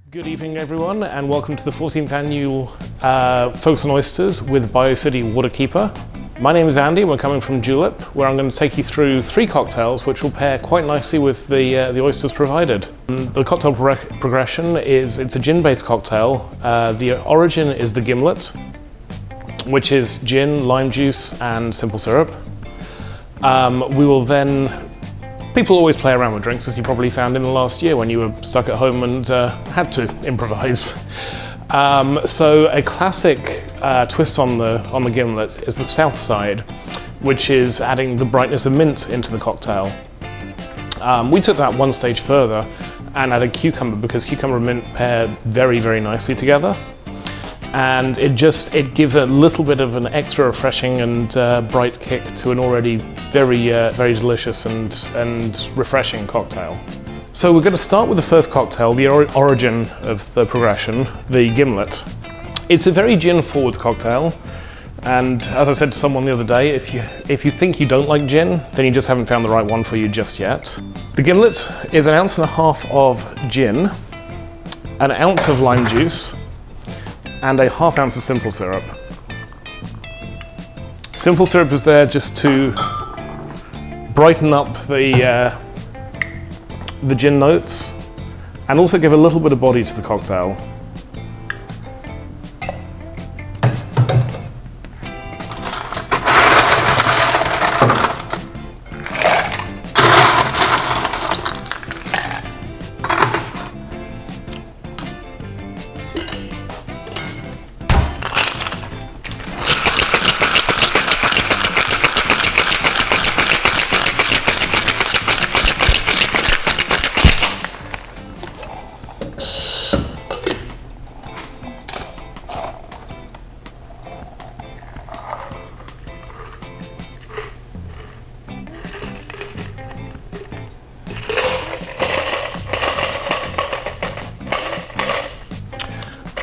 Good evening everyone, and welcome to the 14th annual Folks N Oysters with Bayou City Waterkeeper. My name is Andy and we're coming from Julep, where I'm going to take you through 3 cocktails which will pair quite nicely with the oysters provided. The cocktail progression is, it's a gin-based cocktail. The origin is the gimlet, which is gin, lime juice and simple syrup. We will then People always play around with drinks, as you probably found in the last year when you were stuck at home and had to improvise. So a classic twist on the gimlet is the south side, which is adding the brightness of mint into the cocktail. We took that one stage further and added cucumber, because cucumber and mint pair very, very nicely together. And it gives a little bit of an extra refreshing and bright kick to an already very delicious and refreshing cocktail. So we're going to start with the first cocktail, the origin of the progression, the gimlet. It's a very gin-forward cocktail, and as I said to someone the other day, if you think you don't like gin, then you just haven't found the right one for you just yet. The gimlet is 1.5 ounces of gin, 1 ounce of lime juice, and 1/2 ounce of simple syrup. Simple syrup is there just to brighten up the gin notes and also give a little bit of body to the cocktail.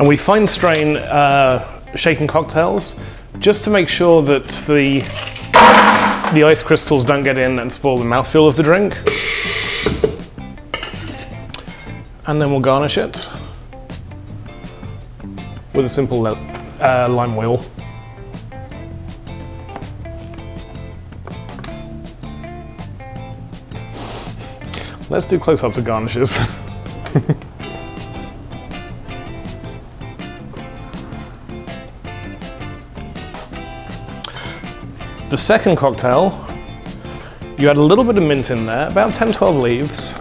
And we fine strain shaken cocktails just to make sure that the ice crystals don't get in and spoil the mouthfeel of the drink. And then we'll garnish it with a simple lime wheel. Let's do close-ups of garnishes. The second cocktail, you add a little bit of mint in there, about 10-12 leaves.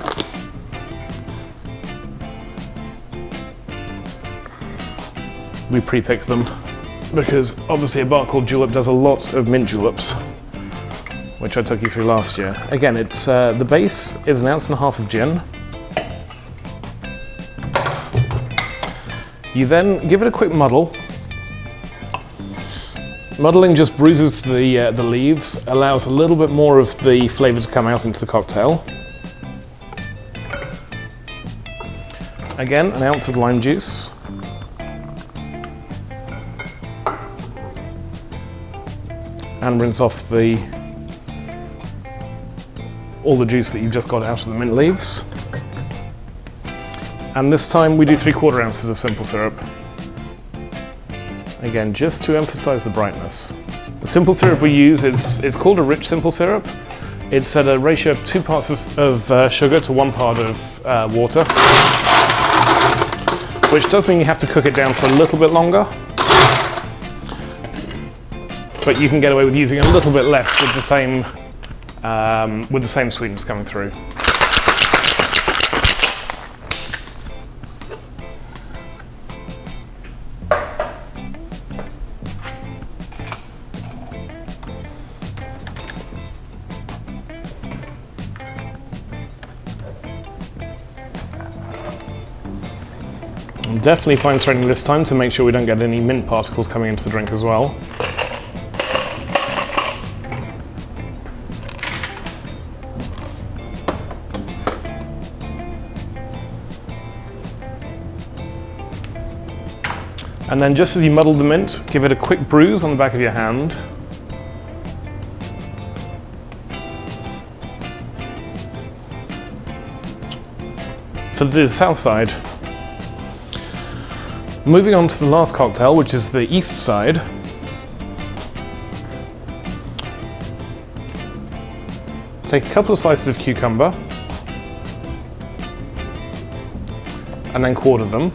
We pre-picked them because obviously a bar called Julep does a lot of mint juleps, which I took you through last year. Again, it's the base is 1.5 ounces of gin. You then give it a quick muddle. Muddling just bruises the leaves, allows a little bit more of the flavour to come out into the cocktail. Again, 1 ounce of lime juice. And rinse off all the juice that you've just got out of the mint leaves. And this time we do 3/4 ounces of simple syrup. Again, just to emphasize the brightness. The simple syrup we use is called a rich simple syrup. It's at a ratio of 2 parts of sugar to 1 part of water, which does mean you have to cook it down for a little bit longer, but you can get away with using a little bit less with the same sweetness coming through. I'm definitely fine straining this time to make sure we don't get any mint particles coming into the drink as well. And then just as you muddle the mint, give it a quick bruise on the back of your hand. For the south side, Moving on to the last cocktail, which is the east side. Take a couple of slices of cucumber and then quarter them,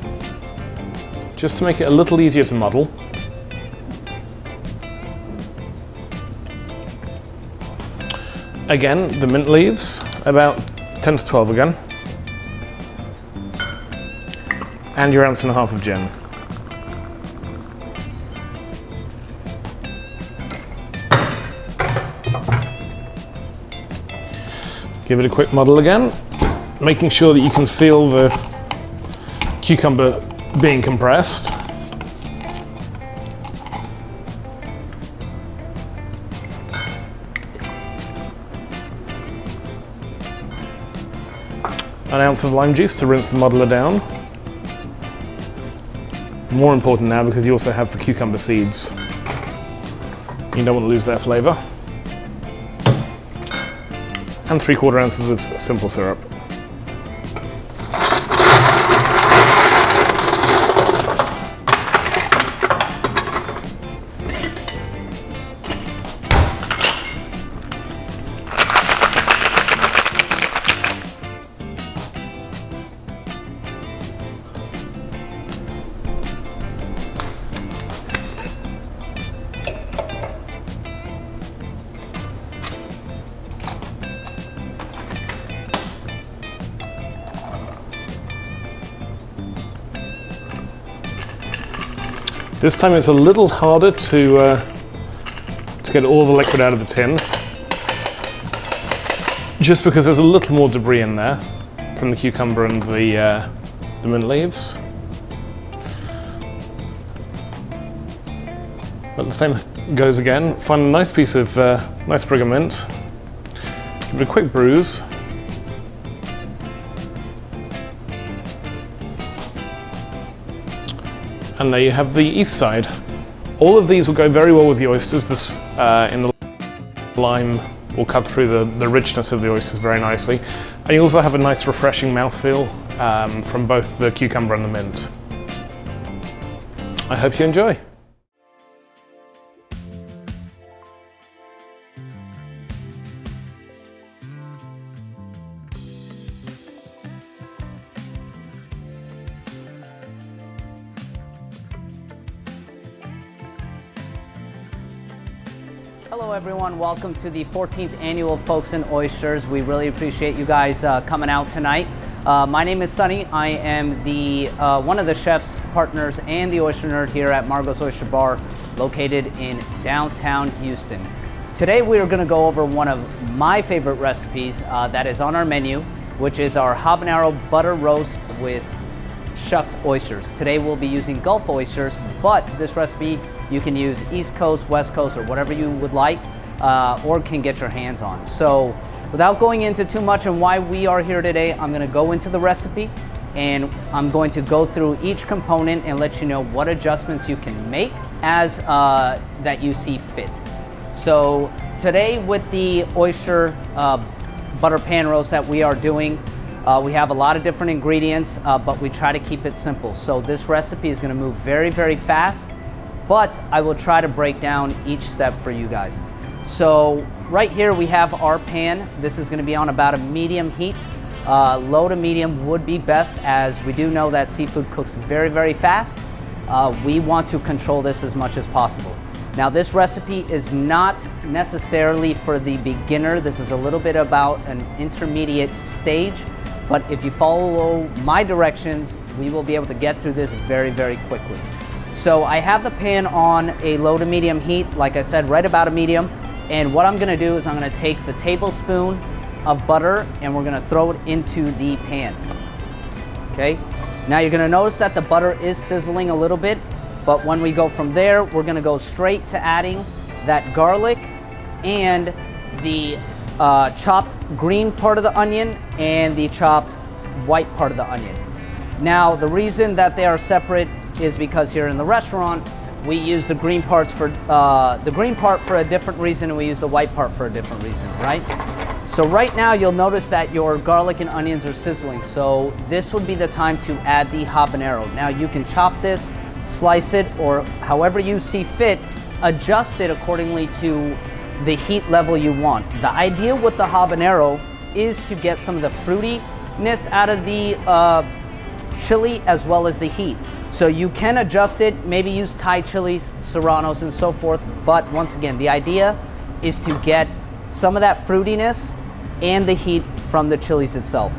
just to make it a little easier to muddle. Again, the mint leaves, about 10 to 12 again. And your 1.5 ounces of gin. Give it a quick muddle again, making sure that you can feel the cucumber being compressed. An ounce of lime juice to rinse the muddler down. More important now because you also have the cucumber seeds. You don't want to lose their flavor. And 3/4 ounces of simple syrup. This time it's a little harder to get all the liquid out of the tin, just because there's a little more debris in there from the cucumber and the mint leaves. But the same goes again. Find a nice piece of nice sprig of mint, give it a quick bruise. And there you have the east side. All of these will go very well with the oysters. This in the lime will cut through the richness of the oysters very nicely. And you also have a nice refreshing mouthfeel from both the cucumber and the mint. I hope you enjoy. Hello everyone, welcome to the 14th annual Folks N Oysters. We really appreciate you guys coming out tonight. My name is Sonny. I am the one of the chef's partners and the oyster nerd here at Margaux Oyster Bar, located in downtown Houston. Today we are going to go over one of my favorite recipes that is on our menu, which is our habanero butter roast with shucked oysters. Today we'll be using Gulf oysters, but this recipe you can use East Coast, West Coast, or whatever you would like, or can get your hands on. So without going into too much on why we are here today, I'm gonna go into the recipe and I'm going to go through each component and let you know what adjustments you can make as that you see fit. So today with the oyster butter pan roast that we are doing, we have a lot of different ingredients, but we try to keep it simple. So this recipe is gonna move very, very fast, but I will try to break down each step for you guys. So right here we have our pan. This is gonna be on about a medium heat. Low to medium would be best, as we do know that seafood cooks very, very fast. We want to control this as much as possible. Now this recipe is not necessarily for the beginner. This is a little bit about an intermediate stage, but if you follow my directions, we will be able to get through this very, very quickly. So I have the pan on a low to medium heat, like I said, right about a medium. And what I'm gonna do is I'm gonna take the tablespoon of butter and we're gonna throw it into the pan, okay? Now you're gonna notice that the butter is sizzling a little bit, but when we go from there, we're gonna go straight to adding that garlic and the chopped green part of the onion and the chopped white part of the onion. Now the reason that they are separate is because here in the restaurant we use the green part for a different reason, and we use the white part for a different reason, right? So right now you'll notice that your garlic and onions are sizzling. So this would be the time to add the habanero. Now you can chop this, slice it, or however you see fit, adjust it accordingly to the heat level you want. The idea with the habanero is to get some of the fruitiness out of the chili as well as the heat. So you can adjust it, maybe use Thai chilies, serranos, and so forth. But once again, the idea is to get some of that fruitiness and the heat from the chilies itself.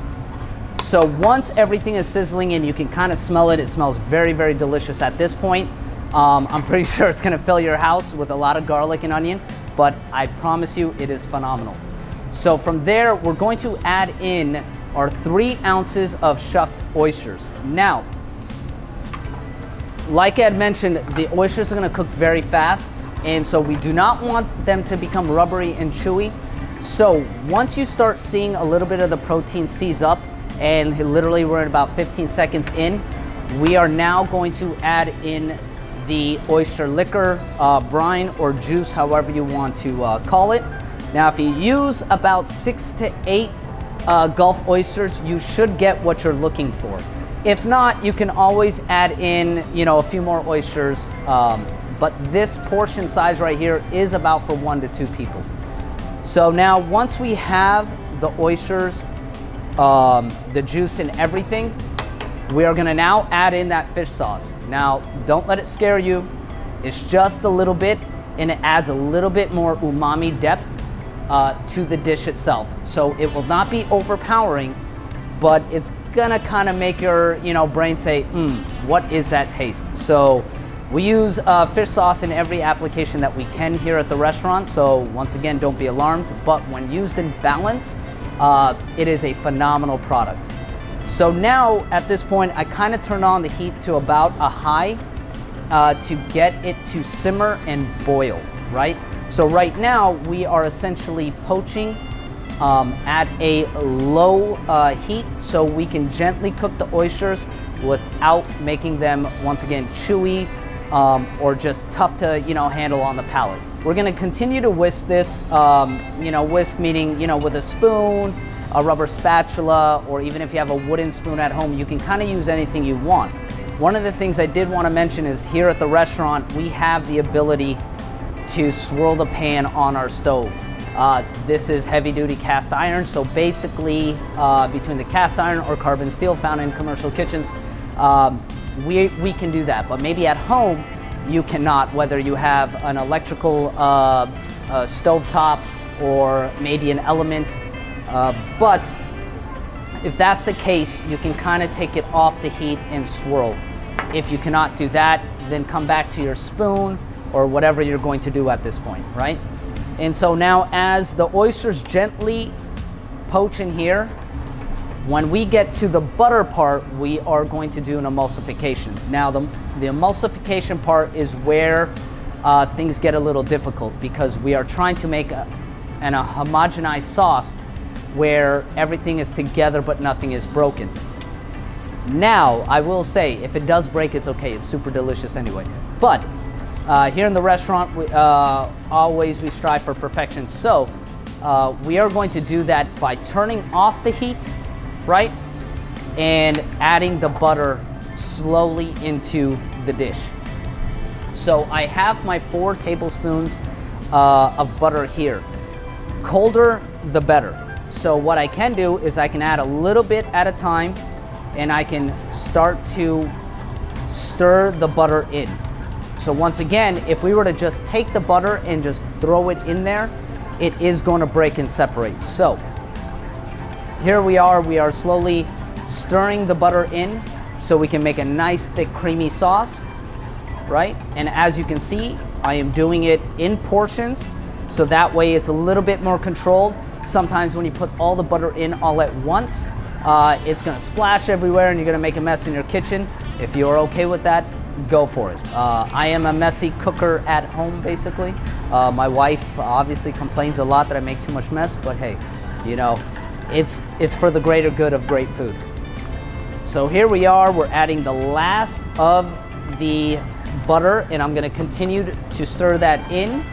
So once everything is sizzling and you can kind of smell it, it smells very, very delicious at this point. I'm pretty sure it's gonna fill your house with a lot of garlic and onion, but I promise you it is phenomenal. So from there, we're going to add in our 3 ounces of shucked oysters. Now, like I had mentioned, the oysters are gonna cook very fast, and so we do not want them to become rubbery and chewy. So once you start seeing a little bit of the protein seize up, and literally we're at about 15 seconds in, we are now going to add in the oyster liquor, brine, or juice, however you want to call it. Now, if you use about 6 to 8 Gulf oysters, you should get what you're looking for. If not, you can always add in, a few more oysters, but this portion size right here is about for 1 to 2 people. So now, once we have the oysters, the juice and everything, we are gonna now add in that fish sauce. Now, don't let it scare you. It's just a little bit, and it adds a little bit more umami depth to the dish itself. So it will not be overpowering, but it's gonna kind of make your brain say, what is that taste? So we use fish sauce in every application that we can here at the restaurant. So once again, don't be alarmed, but when used in balance, it is a phenomenal product. So now at this point, I kind of turn on the heat to about a high to get it to simmer and boil, right? So right now we are essentially poaching at a low heat, so we can gently cook the oysters without making them, once again, chewy or just tough to handle on the palate. We're gonna continue to whisk this, whisk meaning with a spoon, a rubber spatula, or even if you have a wooden spoon at home, you can kind of use anything you want. One of the things I did want to mention is here at the restaurant, we have the ability to swirl the pan on our stove. This is heavy duty cast iron, so basically between the cast iron or carbon steel found in commercial kitchens, we can do that. But maybe at home, you cannot, whether you have an electrical stovetop or maybe an element. But if that's the case, you can kind of take it off the heat and swirl. If you cannot do that, then come back to your spoon or whatever you're going to do at this point, right? And so now as the oysters gently poach in here, when we get to the butter part, we are going to do an emulsification. Now the emulsification part is where things get a little difficult, because we are trying to make a homogenized sauce where everything is together but nothing is broken. Now, I will say, if it does break, it's okay. It's super delicious anyway. But here in the restaurant, we strive for perfection. So we are going to do that by turning off the heat, right? And adding the butter slowly into the dish. So I have my 4 tablespoons of butter here. Colder, the better. So what I can do is I can add a little bit at a time, and I can start to stir the butter in. So once again, if we were to just take the butter and just throw it in there, it is going to break and separate. So here we are slowly stirring the butter in so we can make a nice thick creamy sauce, right? And as you can see, I am doing it in portions, so that way it's a little bit more controlled. Sometimes when you put all the butter in all at once, it's gonna splash everywhere and you're gonna make a mess in your kitchen. If you're okay with that, go for it. I am a messy cooker at home, basically. My wife obviously complains a lot that I make too much mess, but hey, it's for the greater good of great food. So here we are, we're adding the last of the butter, and I'm gonna continue to stir that in.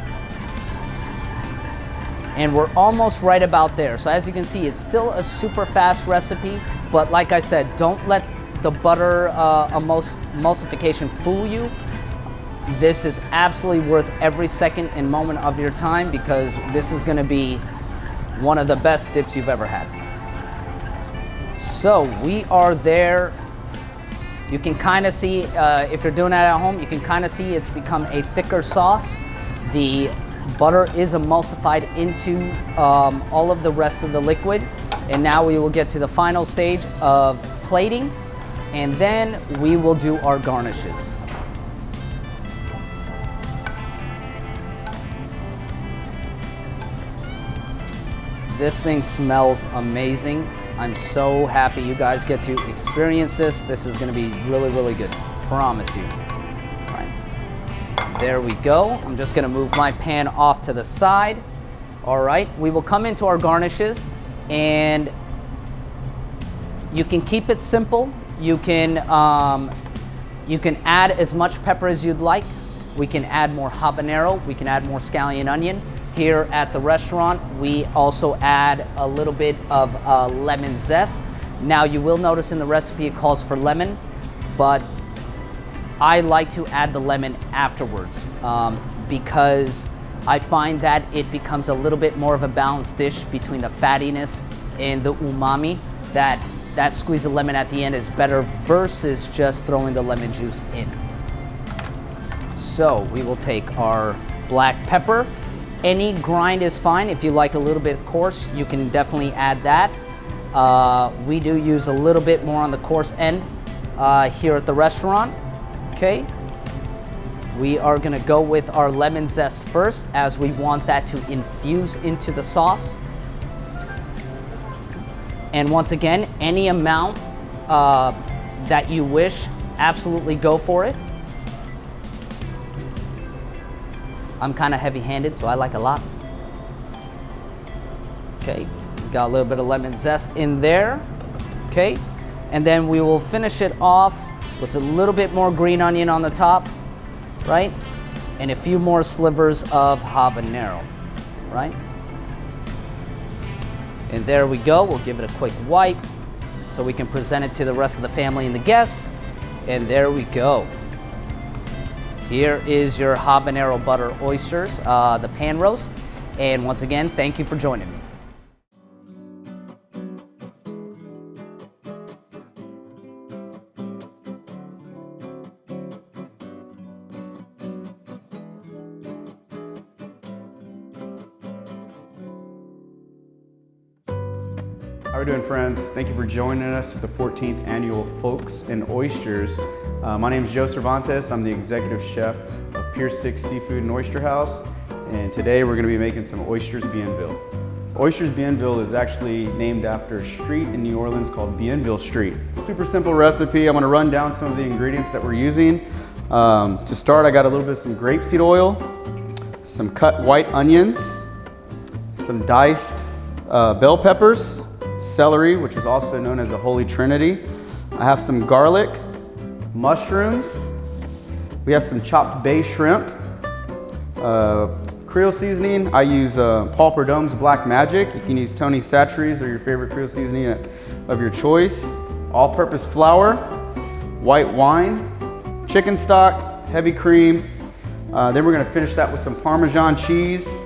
And we're almost right about there. So as you can see, it's still a super fast recipe, but like I said, don't let the butter emulsification fool you. This is absolutely worth every second and moment of your time, because this is gonna be one of the best dips you've ever had. So we are there. You can kind of see, if you're doing that at home, you can kind of see it's become a thicker sauce. The butter is emulsified into all of the rest of the liquid. And now we will get to the final stage of plating, and then we will do our garnishes. This thing smells amazing. I'm so happy you guys get to experience this. This is gonna be really, really good, promise you. All right, there we go. I'm just gonna move my pan off to the side. All right, we will come into our garnishes, and you can keep it simple. You can add as much pepper as you'd like. We can add more habanero. We can add more scallion onion. Here at the restaurant, we also add a little bit of lemon zest. Now you will notice in the recipe it calls for lemon, but I like to add the lemon afterwards because I find that it becomes a little bit more of a balanced dish between the fattiness and the umami. That squeeze of lemon at the end is better versus just throwing the lemon juice in. So we will take our black pepper. Any grind is fine. If you like a little bit coarse, you can definitely add that. We do use a little bit more on the coarse end here at the restaurant, okay? We are gonna go with our lemon zest first, as we want that to infuse into the sauce. And once again, any amount that you wish, absolutely go for it. I'm kind of heavy-handed, so I like a lot. Okay, got a little bit of lemon zest in there. Okay, and then we will finish it off with a little bit more green onion on the top, right? And a few more slivers of habanero, right? And there we go. We'll give it a quick wipe so we can present it to the rest of the family and the guests. And there we go. Here is your habanero butter oysters, the pan roast. And once again, thank you for joining me. How are we doing, friends? Thank you for joining us at the 14th annual Folks N Oysters. My name is Joe Cervantes. I'm the executive chef of Pier 6 Seafood Oyster House, and today we're going to be making some oysters Bienville. Oysters Bienville is actually named after a street in New Orleans called Bienville Street. Super simple recipe. I'm going to run down some of the ingredients that we're using. To start, I got a little bit of some grapeseed oil, some cut white onions, some diced bell peppers, celery, which is also known as the Holy Trinity. I have some garlic, mushrooms. We have some chopped bay shrimp. Creole seasoning, I use Paul Prud'homme's Black Magic. You can use Tony Chachere's or your favorite Creole seasoning of your choice. All-purpose flour, white wine, chicken stock, heavy cream. Then we're gonna finish that with some Parmesan cheese,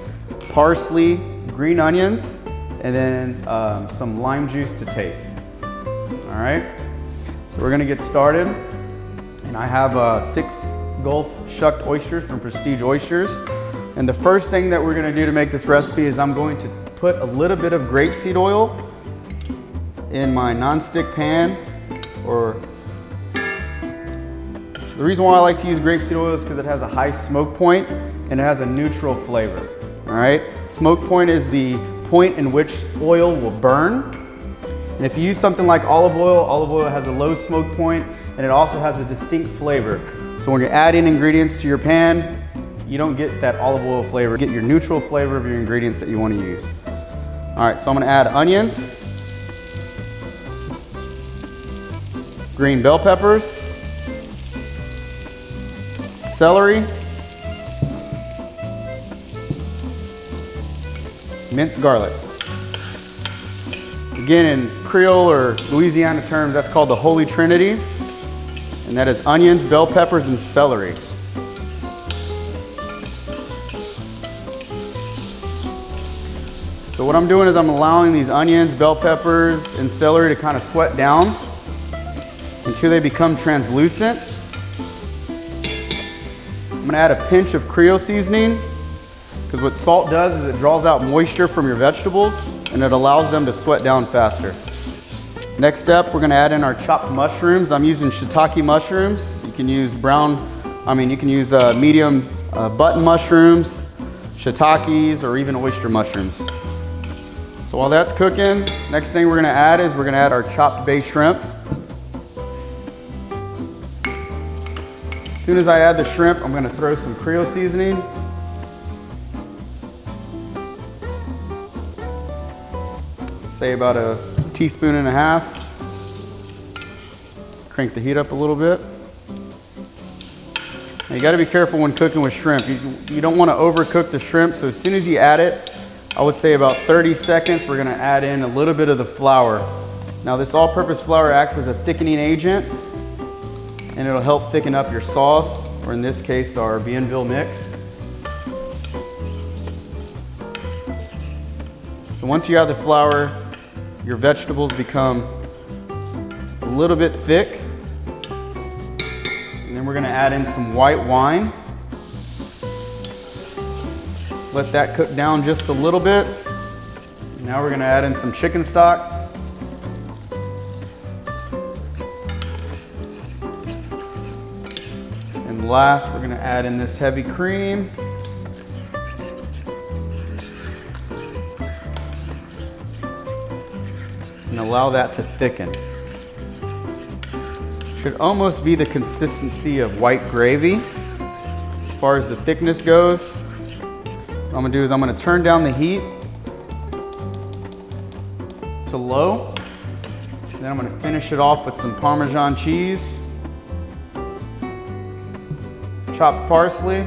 parsley, green onions, and then some lime juice to taste. All right, so we're gonna get started. And I have 6 Gulf shucked oysters from Prestige Oysters. And the first thing that we're gonna do to make this recipe is I'm going to put a little bit of grapeseed oil in my nonstick pan. The reason why I like to use grapeseed oil is because it has a high smoke point and it has a neutral flavor. All right, smoke point is the point in which oil will burn. And if you use something like olive oil has a low smoke point and it also has a distinct flavor. So when you're adding ingredients to your pan, you don't get that olive oil flavor. You get your neutral flavor of your ingredients that you want to use. All right, so I'm gonna add onions, green bell peppers, celery, minced garlic. Again, in Creole or Louisiana terms, that's called the Holy Trinity, and that is onions, bell peppers, and celery. So what I'm doing is I'm allowing these onions, bell peppers, and celery to kind of sweat down until they become translucent. I'm gonna add a pinch of Creole seasoning, because what salt does is it draws out moisture from your vegetables and it allows them to sweat down faster. Next step, we're gonna add in our chopped mushrooms. I'm using shiitake mushrooms. You can use medium button mushrooms, shiitakes, or even oyster mushrooms. So while that's cooking, next thing we're gonna add is we're gonna add our chopped bay shrimp. As soon as I add the shrimp, I'm gonna throw some Creole seasoning. Say about a teaspoon and a half. Crank the heat up a little bit. Now you gotta be careful when cooking with shrimp. You don't wanna overcook the shrimp, so as soon as you add it, I would say about 30 seconds, we're gonna add in a little bit of the flour. Now this all-purpose flour acts as a thickening agent, and it'll help thicken up your sauce, or in this case, our Bienville mix. So once you add the flour, your vegetables become a little bit thick. And then we're gonna add in some white wine. Let that cook down just a little bit. Now we're gonna add in some chicken stock. And last, we're gonna add in this heavy cream. And allow that to thicken. Should almost be the consistency of white gravy. As far as the thickness goes, what I'm gonna do is I'm gonna turn down the heat to low. And then I'm gonna finish it off with some Parmesan cheese, chopped parsley,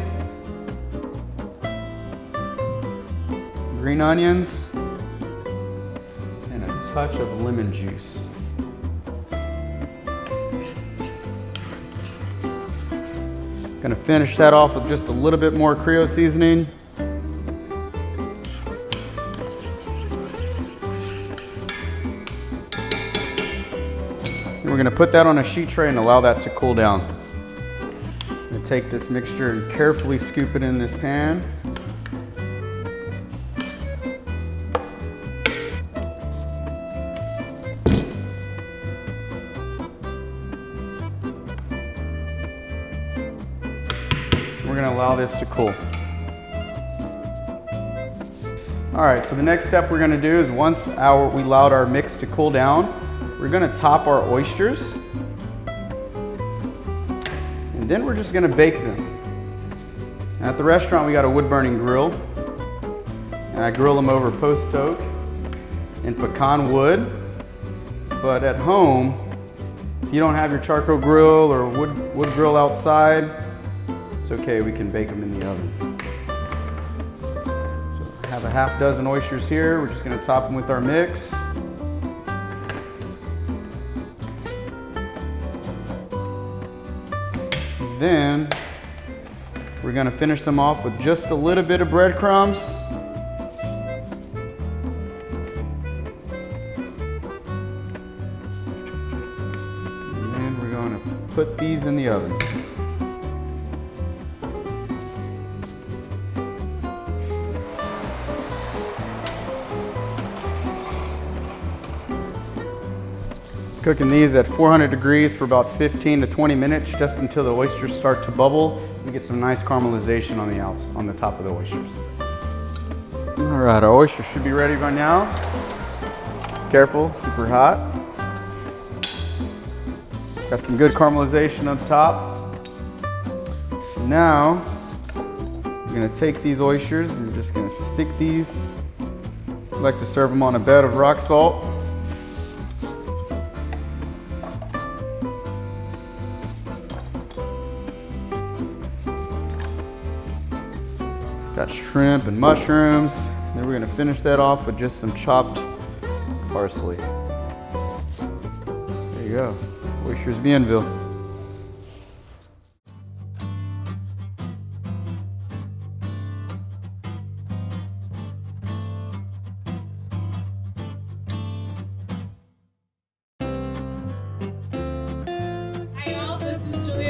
green onions, and a touch of lemon juice. Gonna finish that off with just a little bit more Creole seasoning. We're gonna put that on a sheet tray and allow that to cool down. I'm gonna take this mixture and carefully scoop it in this pan. We're gonna allow this to cool. All right, so the next step we're gonna do is once we allowed our mix to cool down, we're gonna top our oysters, and then we're just gonna bake them. At the restaurant, we got a wood-burning grill, and I grill them over post oak and pecan wood. But at home, if you don't have your charcoal grill or wood grill outside, it's okay, we can bake them in the oven. So I have a half dozen oysters here. We're just gonna top them with our mix. Then we're gonna finish them off with just a little bit of breadcrumbs. And then we're gonna put these in the oven. Cooking these at 400 degrees for about 15 to 20 minutes, just until the oysters start to bubble. We get some nice caramelization on the top of the oysters. All right, our oysters should be ready by now. Careful, super hot. Got some good caramelization on top. So now, we're gonna take these oysters and we're just gonna stick these. I like to serve them on a bed of rock salt. Got shrimp and mushrooms. Then then we're gonna finish that off with just some chopped parsley. There you go, Oysters Bienville.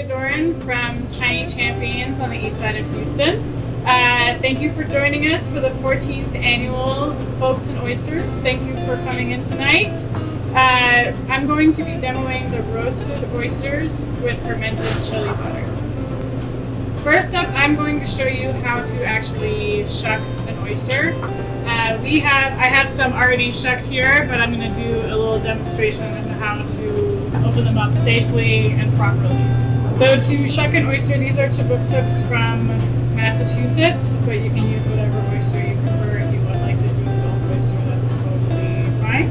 DORAN from Tiny Champions on the east side of Houston. Thank you for joining us for the 14th annual Folks N Oysters. Thank you for coming in tonight. I'm going to be demoing the roasted oysters with fermented chili butter. First up, I'm going to show you how to actually shuck an oyster. I have some already shucked here, but I'm going to do a little demonstration on how to open them up safely and properly. So to shuck an oyster, these are Chibuktuks from Massachusetts, but you can use whatever oyster you prefer. If you would like to do Gulf oyster, that's totally fine.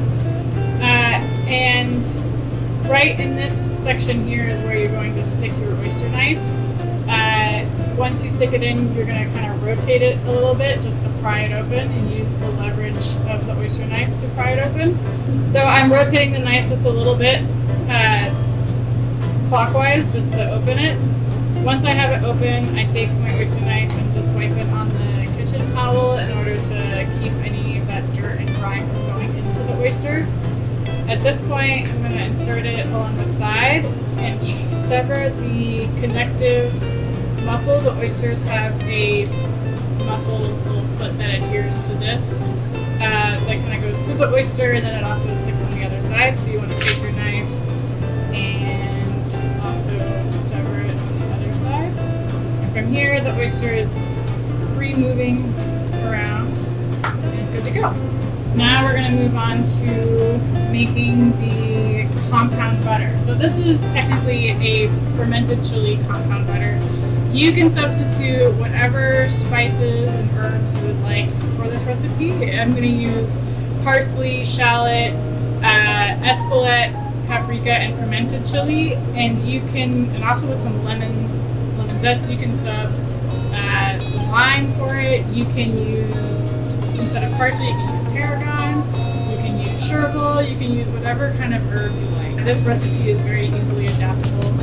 And right in this section here is where you're going to stick your oyster knife. Once you stick it in, you're going to kind of rotate it a little bit just to pry it open and use the leverage of the oyster knife to pry it open. So I'm rotating the knife just a little bit clockwise just to open it. Once I have it open, I take my oyster knife and just wipe it on the kitchen towel in order to keep any of that dirt and grime from going into the oyster. At this point, I'm going to insert it along the side and sever the connective muscle. The oysters have a muscle little foot that adheres to this. That kind of goes through the oyster and then it also sticks on the other side. So you want to take your knife and also sever it on the other side. And from here, the oyster is free moving around and it's good to go. Now we're going to move on to making the compound butter. So this is technically a fermented chili compound butter. You can substitute whatever spices and herbs you would like for this recipe. I'm going to use parsley, shallot, escalette, paprika, and fermented chili. And you can, and also with some lemon zest, you can sub some lime for it. You can use, instead of parsley, you can use tarragon. You can use chervil. You can use whatever kind of herb you like. This recipe is very easily adaptable.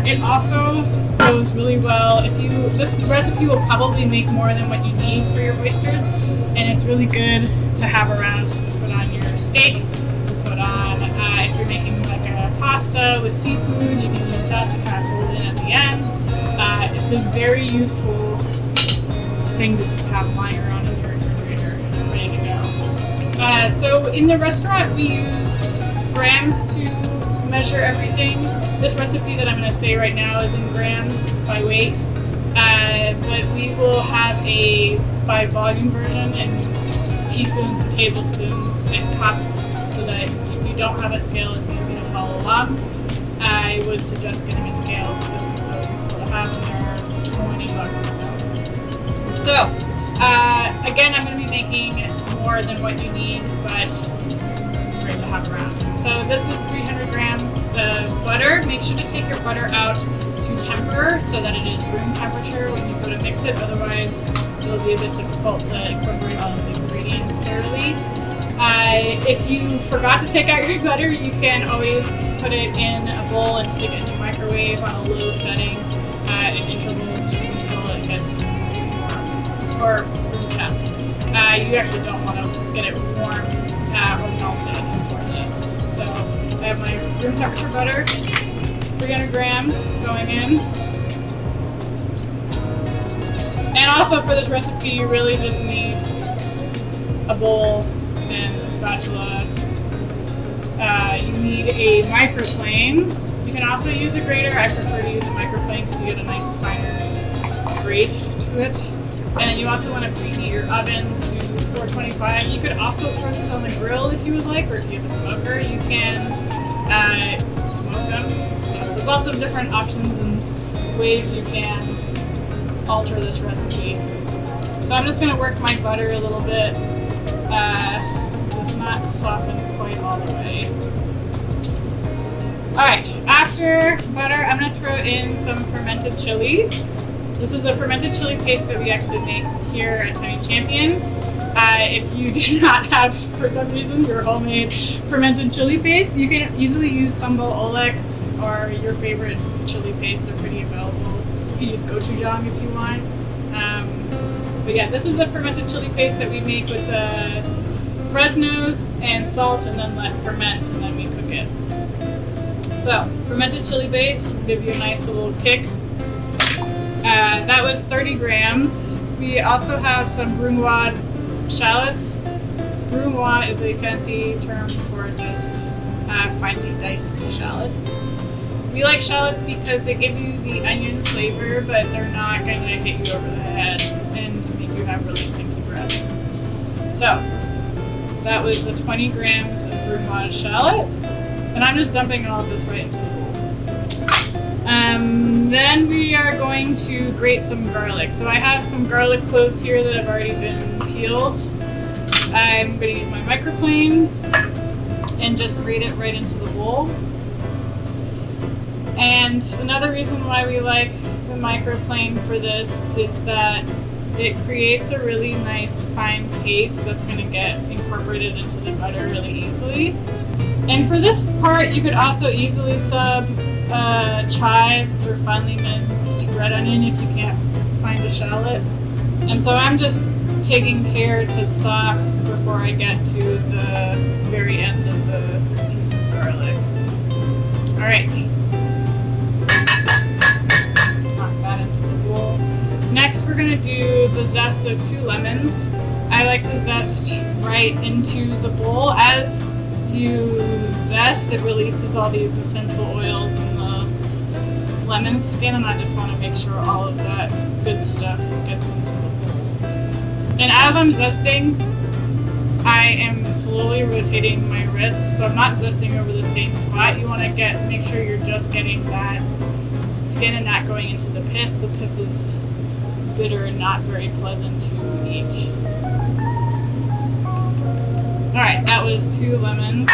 It also goes really well this recipe will probably make more than what you need for your oysters, and it's really good to have around just to put on your steak, to put on, if you're making like a pasta with seafood, you can use that to kind of fold in at the end. It's a very useful thing to just have lying around in your refrigerator ready to go. So in the restaurant we use grams to measure everything. This recipe that I'm going to say right now is in grams by weight, but we will have a by volume version in teaspoons and tablespoons and cups, so that if you don't have a scale, it's easy to follow along. I would suggest getting a scale because they're so useful to have, and they're $20 or so. So again, I'm going to be making more than what you need, but it's great to have around. So this is 300 grams of butter. Make sure to take your butter out to temper so that it is room temperature when you go to mix it. Otherwise, it'll be a bit difficult to incorporate all of the ingredients thoroughly. If you forgot to take out your butter, you can always put it in a bowl and stick it in the microwave on a low setting in intervals just until it gets warm, or room temp. You actually don't want to get it warm or melted for this. So I have my room temperature butter, 300 grams going in. And also for this recipe, you really just need a bowl and a spatula. You need a microplane. You can also use a grater. I prefer to use a microplane because you get a nice finer grate to it. And then you also want to preheat your oven to 425. You could also throw these on the grill if you would like, or if you have a smoker, you can smoke them. So there's lots of different options and ways you can alter this recipe. So I'm just going to work my butter a little bit. It's not softened quite all the way. Alright, after butter, I'm going to throw in some fermented chili. This is a fermented chili paste that we actually make here at Tiny Champions. If you do not have, for some reason, your homemade fermented chili paste, you can easily use sambal oelek or your favorite chili paste. They're pretty available. You can use gochujang if you want. But yeah, this is a fermented chili paste that we make with Fresnos and salt, and then let ferment, and then we cook it. So, fermented chili paste will give you a nice little kick. That was 30 grams. We also have some brunoise shallots. Brunoise is a fancy term for just finely diced shallots. We like shallots because they give you the onion flavor, but they're not going to hit you over the head and make you have really stinky breath. So, that was the 20 grams of brunoise shallot. And I'm just dumping all of this right into the bowl. Then we are going to grate some garlic. So I have some garlic cloves here that have already been peeled. I'm going to use my microplane and just grate it right into the bowl. And another reason why we like the microplane for this is that it creates a really nice fine paste that's going to get incorporated into the butter really easily. And for this part, you could also easily sub chives or finely minced red onion if you can't find a shallot. And so I'm just taking care to stop before I get to the very end of the piece of garlic. All right. Knock that into the bowl. Next, we're going to do the zest of 2 lemons. I like to zest right into the bowl. As you zest, it releases all these essential oils in the lemon skin, and I just want to make sure all of that good stuff gets into the bowl. And as I'm zesting, I am slowly rotating my wrist, so I'm not zesting over the same spot. You want to make sure you're just getting that skin and not going into the pith. The pith is bitter and not very pleasant to eat. Alright, that was 2 lemons.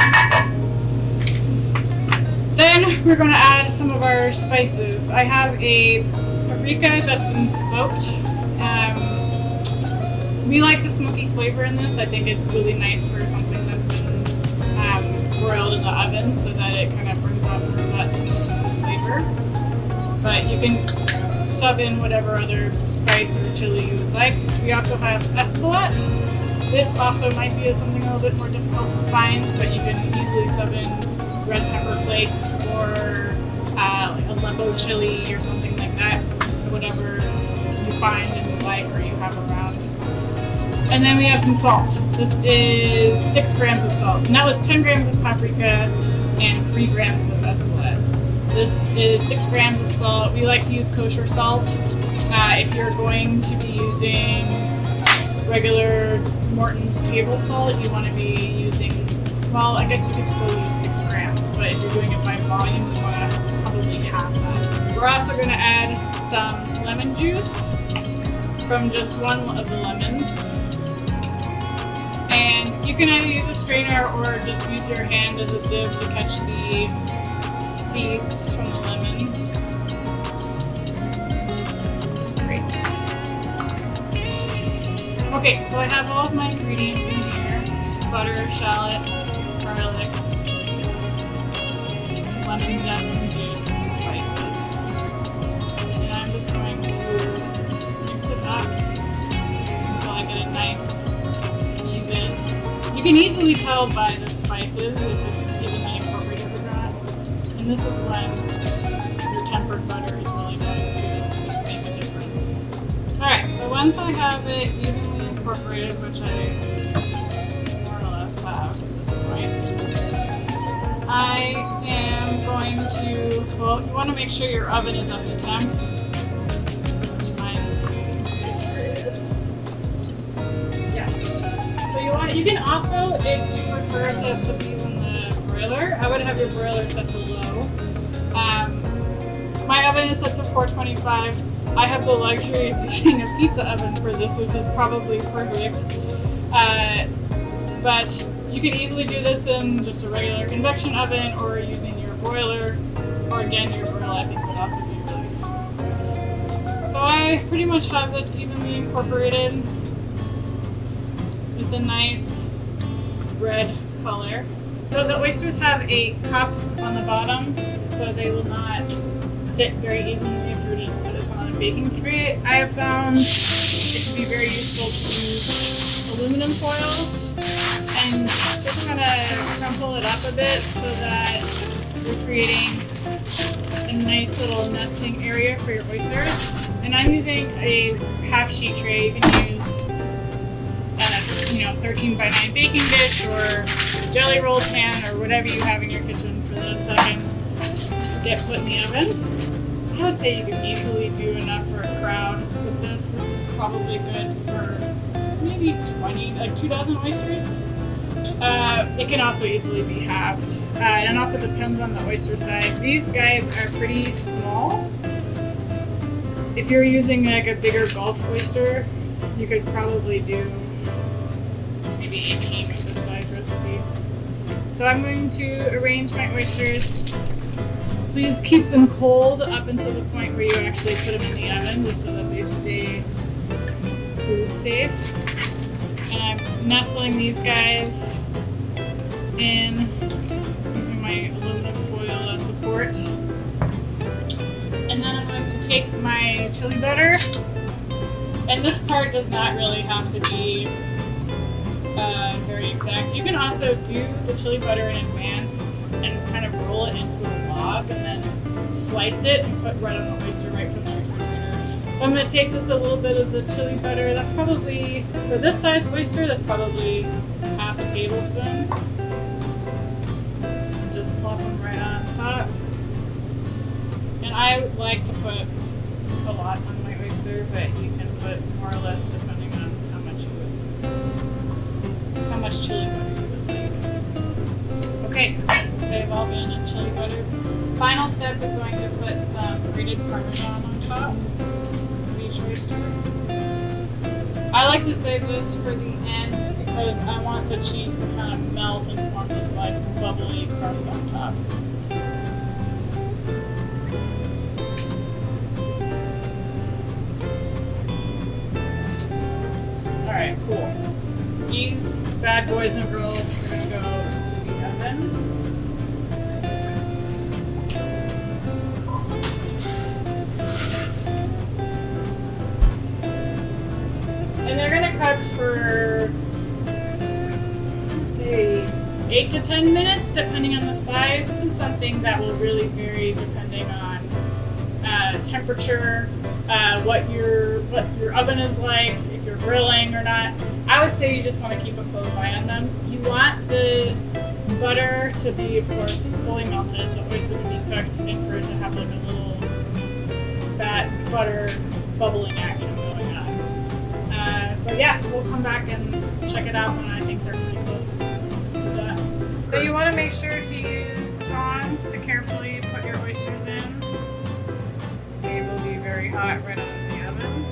Then we're going to add some of our spices. I have a paprika that's been smoked. We like the smoky flavor in this. I think it's really nice for something that's been broiled in the oven so that it kind of brings out more of that smoky flavor. But you can sub in whatever other spice or chili you would like. We also have escalate. This also might be something a little bit more difficult to find, but you can easily sub in red pepper flakes or like a Aleppo chili or something like that, whatever you find and you like or you have around. And then we have some salt. This is 6 grams of salt. And that was 10 grams of paprika and 3 grams of escalate. This is 6 grams of salt. We like to use kosher salt. If you're going to be using regular Morton's table salt, you want to be using, well, I guess you could still use 6 grams, but if you're doing it by volume, you want to probably half that. We're also going to add some lemon juice from just one of the lemons. And you can either use a strainer or just use your hand as a sieve to catch the seeds from the lemon. Great. Okay, so I have all of my ingredients in here. Butter, shallot, garlic, lemon zest and juice, and spices. And I'm just going to mix it up until I get a nice even. You can easily tell by the spices if it's evenly incorporated or not. And this is when your tempered butter is really going to make a difference. Alright, so once I have it evenly incorporated, which I more or less have at this point, I am going to, well, you want to make sure your oven is up to temp, which mine I'm pretty sure it is. Yeah. So you can also, if you prefer to put these in the broiler, I would have your broiler set to low. My oven is set to 425. I have the luxury of using a pizza oven for this, which is probably perfect. But you can easily do this in just a regular convection oven or using your broiler, or again, your broiler I think would also be really good. So I pretty much have this evenly incorporated. It's a nice red color. So the oysters have a cup on the bottom, so they will not sit very evenly if you just put it on a baking tray. I have found it to be very useful to use aluminum foil and just kind of crumple it up a bit so that you're creating a nice little nesting area for your oysters. And I'm using a half sheet tray. You can use 13 by 9 baking dish or a jelly roll pan or whatever you have in your kitchen for this that can get put in the oven. I would say you can easily do enough for a crowd with this. This is probably good for maybe 2,000 oysters. It can also easily be halved. And it also depends on the oyster size. These guys are pretty small. If you're using like a bigger Gulf oyster, you could probably do maybe 18 with this size recipe. So I'm going to arrange my oysters. Please keep them cold up until the point where you actually put them in the oven, just so that they stay food safe. And I'm nestling these guys in using my aluminum foil as support. And then I'm going to take my chili butter. And this part does not really have to be very exact. You can also do the chili butter in advance and kind of roll it into a log and then slice it and put right on the oyster right from the refrigerator. So I'm going to take just a little bit of the chili butter. That's probably, for this size oyster, that's probably half a tablespoon. And just plop them right on top. And I like to put a lot on my oyster, but you can put more or less depending on how much chili butter you would like. Okay, they've all been in chili butter. Final step is going to put some grated Parmesan on top of each oyster. I like to save this for the end because I want the cheese to kind of melt and form this like bubbly crust on top. Alright, cool. These bad boys and girls are going to go into the oven. And they're going to cook for, let's say, 8 to 10 minutes, depending on the size. This is something that will really vary depending on temperature, what your oven is like, if you're grilling or not. I would say you just want to keep a close eye on them. You want the butter to be, of course, fully melted, the oyster to be cooked, and for it to have like a little fat butter bubbling action going on. But yeah, we'll come back and check it out when I think they're pretty close to done. So you want to make sure to use tongs to carefully put your oysters in. They will be very hot right out of the oven.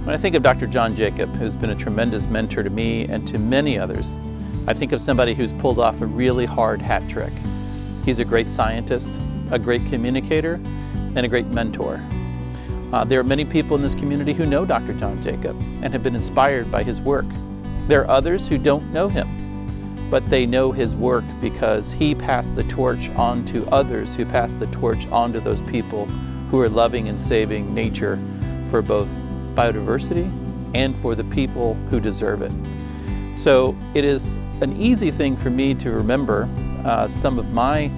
When I think of Dr. John Jacob, who's been a tremendous mentor to me and to many others, I think of somebody who's pulled off a really hard hat trick. He's a great scientist, a great communicator, and a great mentor. There are many people in this community who know Dr. John Jacob and have been inspired by his work. There are others who don't know him, but they know his work because he passed the torch on to others who passed the torch on to those people who are loving and saving nature for both biodiversity and for the people who deserve it. So it is an easy thing for me to remember some of my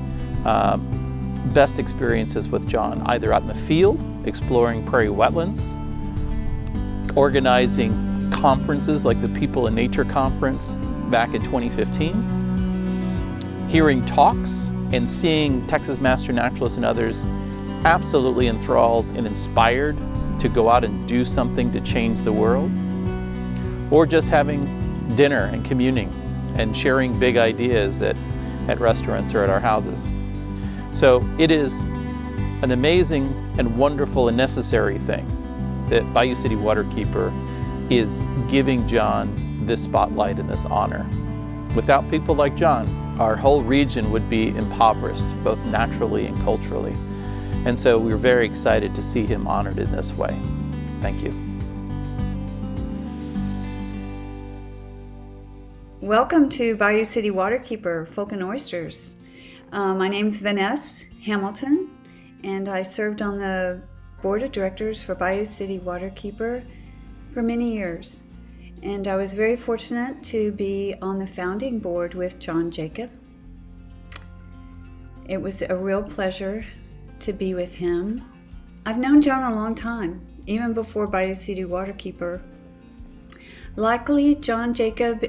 best experiences with John, either out in the field, exploring prairie wetlands, organizing conferences like the People in Nature Conference back in 2015, hearing talks and seeing Texas Master Naturalists and others absolutely enthralled and inspired to go out and do something to change the world, or just having dinner and communing and sharing big ideas at restaurants or at our houses. So it is an amazing and wonderful and necessary thing that Bayou City Waterkeeper is giving John this spotlight and this honor. Without people like John, our whole region would be impoverished, both naturally and culturally. And so we're very excited to see him honored in this way. Thank you. Welcome to Bayou City Waterkeeper, Folks N Oysters. My name's VANESS Hamilton, and I served on the board of directors for Bayou City Waterkeeper for many years. And I was very fortunate to be on the founding board with John Jacob. It was a real pleasure to be with him. I've known John a long time, even before Bayou City Waterkeeper. Luckily, John Jacob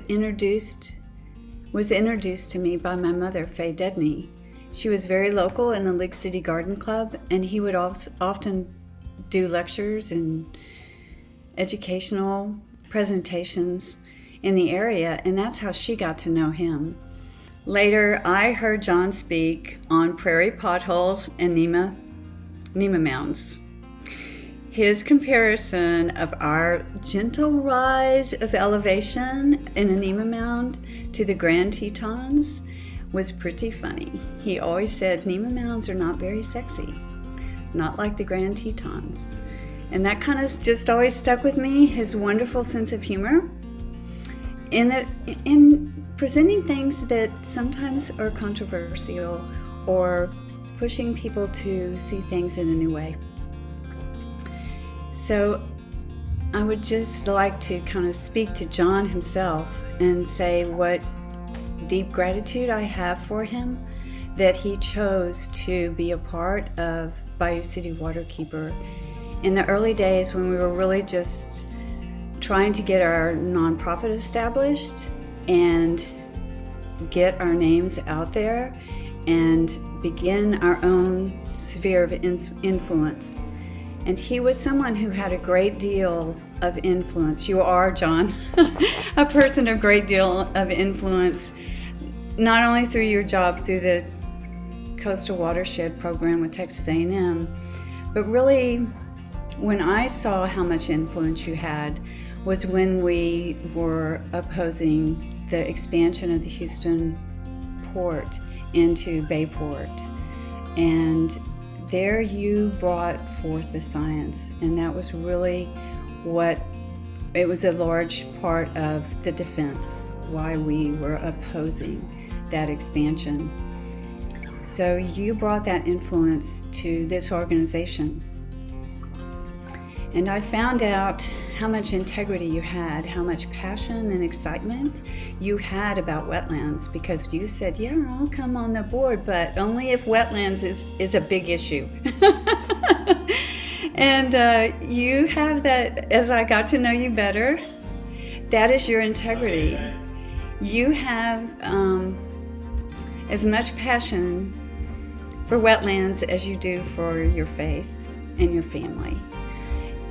was introduced to me by my mother, Faye Dedney. She was very local in the League City Garden Club, and he would often do lectures and educational presentations in the area, and that's how she got to know him. Later, I heard John speak on prairie potholes and NEMA mounds. His comparison of our gentle rise of elevation in a NEMA mound to the Grand Tetons was pretty funny. He always said NEMA mounds are not very sexy, not like the Grand Tetons. And that kind of just always stuck with me, his wonderful sense of humor in presenting things that sometimes are controversial or pushing people to see things in a new way. So I would just like to kind of speak to John himself and say what deep gratitude I have for him that he chose to be a part of Bayou City Waterkeeper in the early days when we were really just trying to get our nonprofit established and get our names out there and begin our own sphere of influence. And he was someone who had a great deal of influence. You are, John, a person of great deal of influence, not only through your job through the Coastal Watershed program with Texas A&M, but really when I saw how much influence you had was when we were opposing the expansion of the Houston port into Bayport. And there you brought forth the science, and that was really it was a large part of the defense, why we were opposing that expansion. So you brought that influence to this organization. And I found out how much integrity you had, how much passion and excitement you had about wetlands, because you said, yeah, I'll come on the board, but only if wetlands is a big issue. And you have that, as I got to know you better, that is your integrity. You have as much passion for wetlands as you do for your faith and your family.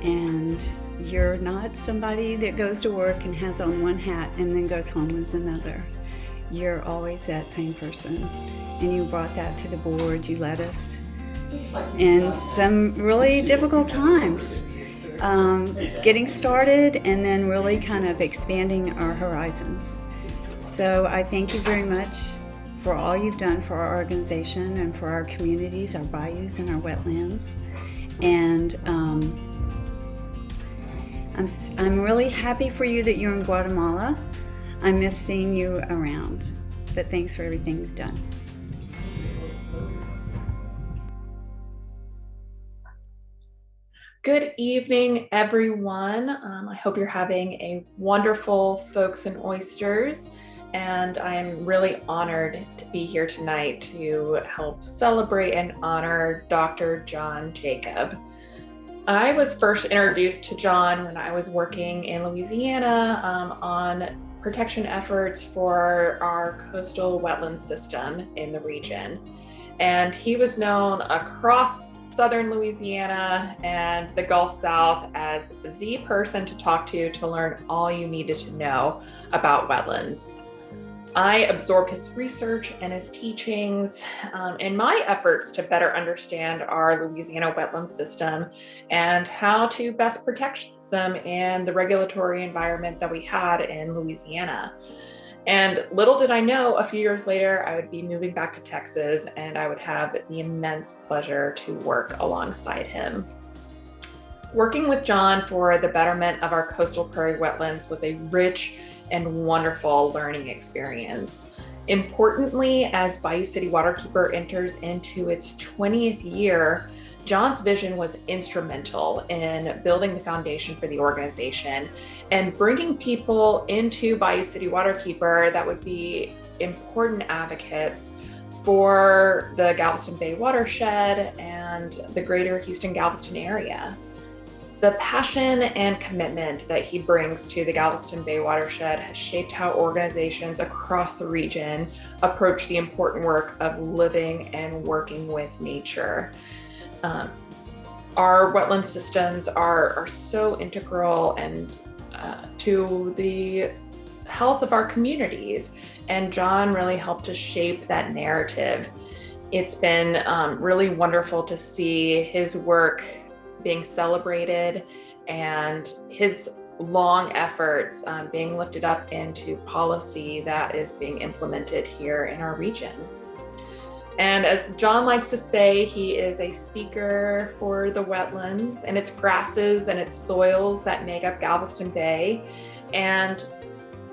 And you're not somebody that goes to work and has on one hat and then goes home as another. You're always that same person. And you brought that to the board. You led us in some really difficult times, getting started and then really kind of expanding our horizons. So I thank you very much for all you've done for our organization and for our communities, our bayous and our wetlands. And I'm really happy for you that you're in Guatemala. I miss seeing you around, but thanks for everything you've done. Good evening, everyone. I hope you're having a wonderful Folks N Oysters, and I'm really honored to be here tonight to help celebrate and honor Dr. John Jacob. I was first introduced to John when I was working in Louisiana on protection efforts for our coastal wetland system in the region. And he was known across Southern Louisiana and the Gulf South as the person to talk to learn all you needed to know about wetlands. I absorbed his research and his teachings in my efforts to better understand our Louisiana wetland system and how to best protect them in the regulatory environment that we had in Louisiana. And little did I know, a few years later, I would be moving back to Texas and I would have the immense pleasure to work alongside him. Working with John for the betterment of our coastal prairie wetlands was a rich and wonderful learning experience. Importantly, as Bayou City Waterkeeper enters into its 20th year, John's vision was instrumental in building the foundation for the organization and bringing people into Bayou City Waterkeeper that would be important advocates for the Galveston Bay watershed and the greater Houston-Galveston area. The passion and commitment that he brings to the Galveston Bay watershed has shaped how organizations across the region approach the important work of living and working with nature. Our wetland systems are so integral and to the health of our communities, and John really helped to shape that narrative. It's been really wonderful to see his work being celebrated and his long efforts being lifted up into policy that is being implemented here in our region. And as John likes to say, he is a speaker for the wetlands and its grasses and its soils that make up Galveston Bay. And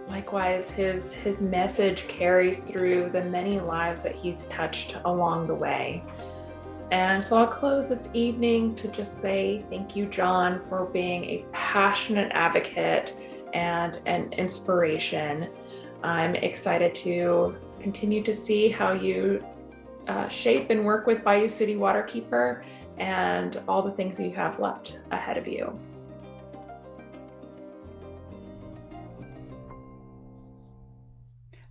likewise, his message carries through the many lives that he's touched along the way. And so I'll close this evening to just say thank you, John, for being a passionate advocate and an inspiration. I'm excited to continue to see how you shape and work with Bayou City Waterkeeper and all the things you have left ahead of you.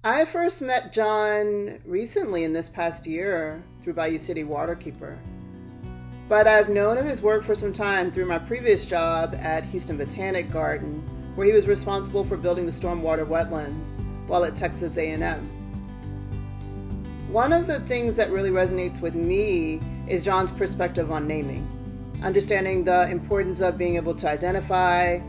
I first met John recently in this past year through Bayou City Waterkeeper, but I've known of his work for some time through my previous job at Houston Botanic Garden, where he was responsible for building the stormwater wetlands while at Texas A&M. One of the things that really resonates with me is John's perspective on naming, understanding the importance of being able to identify,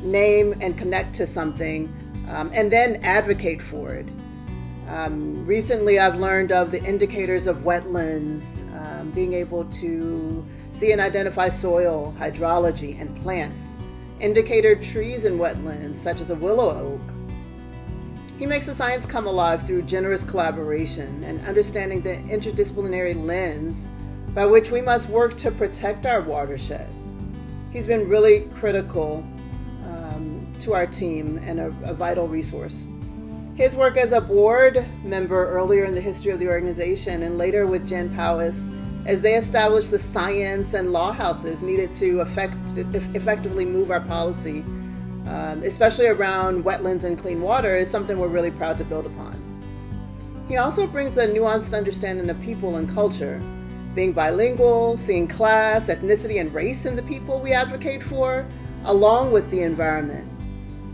name, and connect to something, and then advocate for it. Recently, I've learned of the indicators of wetlands, being able to see and identify soil, hydrology, and plants, indicator trees in wetlands, such as a willow oak. He makes the science come alive through generous collaboration and understanding the interdisciplinary lens by which we must work to protect our watershed. He's been really critical to our team and a vital resource. His work as a board member earlier in the history of the organization and later with Jen Powis as they established the science and law houses needed to effectively move our policy, especially around wetlands and clean water, is something we're really proud to build upon. He also brings a nuanced understanding of people and culture, being bilingual, seeing class, ethnicity, and race in the people we advocate for, along with the environment.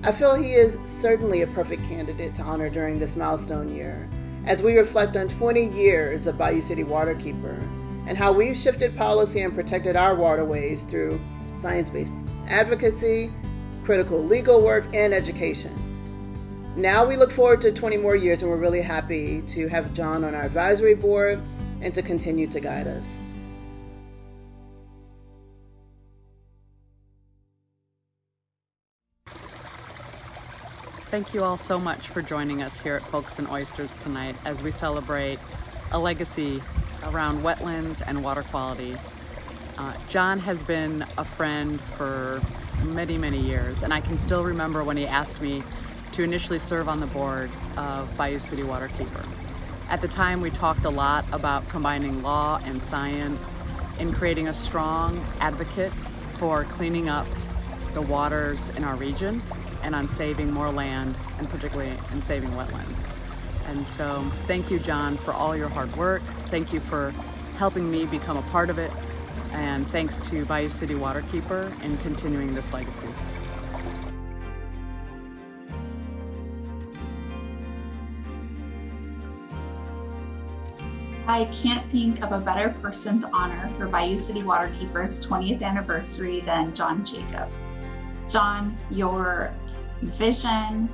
I feel he is certainly a perfect candidate to honor during this milestone year, as we reflect on 20 years of Bayou City Waterkeeper and how we've shifted policy and protected our waterways through science-based advocacy, critical legal work, and education. Now we look forward to 20 more years, and we're really happy to have John on our advisory board and to continue to guide us. Thank you all so much for joining us here at Folks N Oysters tonight as we celebrate a legacy around wetlands and water quality. John has been a friend for many, many years, and I can still remember when he asked me to initially serve on the board of Bayou City Waterkeeper. At the time, we talked a lot about combining law and science in creating a strong advocate for cleaning up the waters in our region and on saving more land, and particularly in saving wetlands. And so thank you, John, for all your hard work. Thank you for helping me become a part of it, and thanks to Bayou City Waterkeeper in continuing this legacy. I can't think of a better person to honor for Bayou City Waterkeeper's 20th anniversary than John Jacob. John, your vision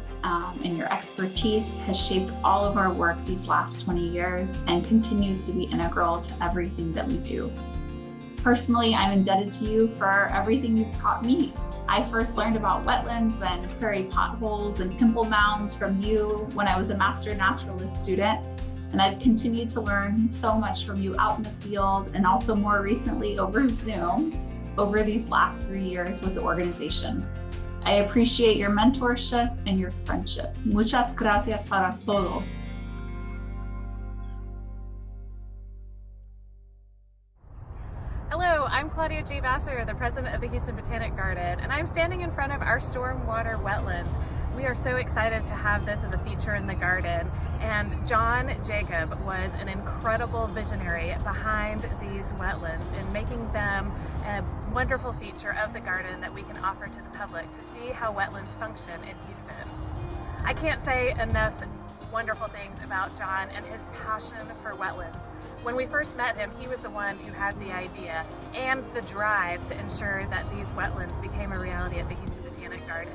and your expertise has shaped all of our work these last 20 years and continues to be integral to everything that we do. Personally, I'm indebted to you for everything you've taught me. I first learned about wetlands and prairie potholes and pimple mounds from you when I was a master naturalist student. And I've continued to learn so much from you out in the field and also more recently over Zoom over these last 3 years with the organization. I appreciate your mentorship and your friendship. Muchas gracias para todo. Hello, I'm Claudia G. VASSAR, the president of the Houston Botanic Garden, and I'm standing in front of our stormwater wetlands. We are so excited to have this as a feature in the garden, and John Jacob was an incredible visionary behind these wetlands in making them a wonderful feature of the garden that we can offer to the public to see how wetlands function in Houston. I can't say enough wonderful things about John and his passion for wetlands. When we first met him, he was the one who had the idea and the drive to ensure that these wetlands became a reality at the Houston Botanic Garden.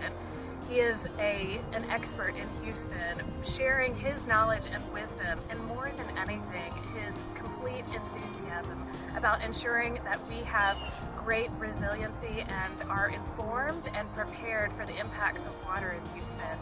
He is an expert in Houston, sharing his knowledge and wisdom, and more than anything, his complete enthusiasm about ensuring that we have great resiliency and are informed and prepared for the impacts of water in Houston.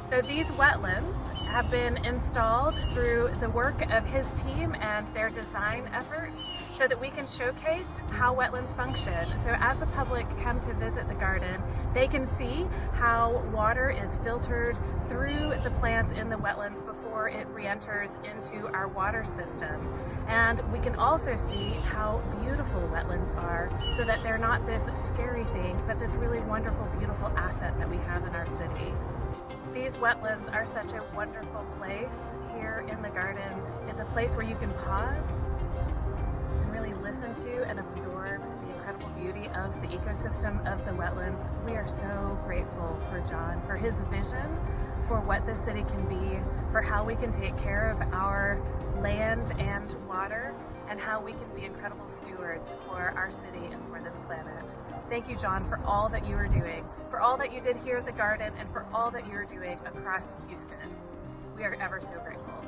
So these wetlands have been installed through the work of his team and their design efforts so that we can showcase how wetlands function. So as the public come to visit the garden, they can see how water is filtered through the plants in the wetlands before it re-enters into our water system. And we can also see how beautiful wetlands are so that they're not this scary thing, but this really wonderful, beautiful asset that we have in our city. These wetlands are such a wonderful place here in the gardens. It's a place where you can pause and really listen to and absorb the incredible beauty of the ecosystem of the wetlands. We are so grateful for John, for his vision for what this city can be, for how we can take care of our land and water, and how we can be incredible stewards for our city and for this planet. Thank you, John, for all that you are doing, for all that you did here at the garden, and for all that you are doing across Houston. We are ever so grateful.